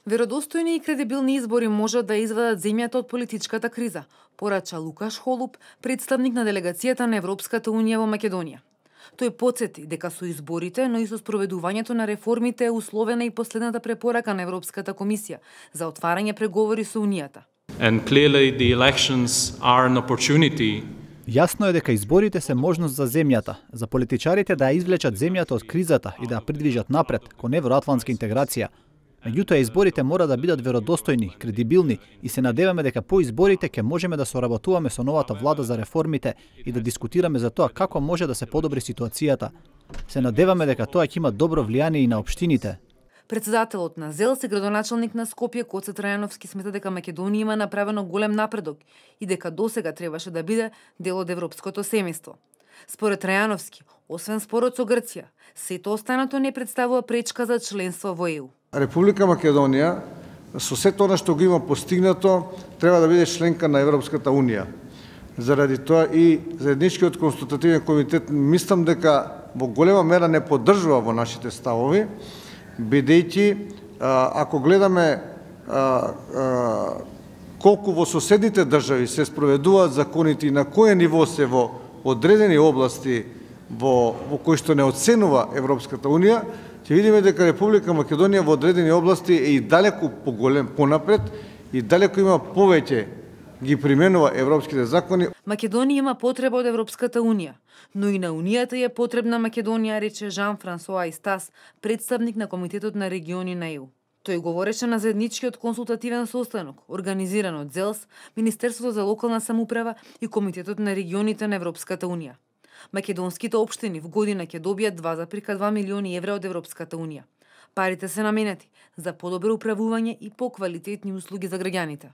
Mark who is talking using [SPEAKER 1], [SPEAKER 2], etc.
[SPEAKER 1] Веродостојни и кредибилни избори можат да извадат земјата од политичката криза, порача Лукаш Холуб, представник на делегацијата на Европската унија во Македонија. Тој потсети дека со изборите, но и со спроведувањето на реформите е условена и последната препорака на Европската комисија за отварање преговори со Унијата.
[SPEAKER 2] And clearly the elections are an opportunity.
[SPEAKER 3] Јасно е дека изборите се можност за земјата, за политичарите да ја извлечат земјата од кризата и да ја придвижат напред кон евроатлантска интеграција. Меѓутоа, изборите мора да бидат веродостојни, кредибилни и се надеваме дека по изборите ќе можеме да соработуваме со новата влада за реформите и да дискутираме за тоа како може да се подобри ситуацијата. Се надеваме дека тоа ќе има добро влијание и на општините.
[SPEAKER 1] Председателот на ЗЕЛС и градоначалник на Скопје Коце Трајановски смета дека Македонија има направено голем напредок и дека досега требаше да биде дел од европското семејство. Според Трајановски, освен спорот со Грција, сето останато не представува пречка за членство во ЕУ.
[SPEAKER 4] Република Македонија, со сето она што го има постигнато, треба да биде членка на Европската унија. Заради тоа и заедничкиот консултативен комитет мислам дека во голема мера не поддржува во нашите ставови, бидејќи ако гледаме колку во соседните држави се спроведуваат законите и на кое ниво се во одредени области во кои што не оценува Европската унија, ќе видиме дека Република Македонија во одредени области е и далеку поголем понапред и далеку има повеќе ги применува европските закони.
[SPEAKER 1] Македонија има потреба од Европската унија, но и на Унијата е потребна Македонија, рече Жан-Франсоа Истас, представник на Комитетот на региони на ЕУ. Тој говореше на заедничкиот консултативен состанок, организиран од ЗЕЛС, Министерството за локална самоуправа и Комитетот на регионите на Европската унија. Македонските општини в година ќе добијат 2,2 милиони евра од Европската унија. Парите се наменети за подобро управување и поквалитетни услуги за граѓаните.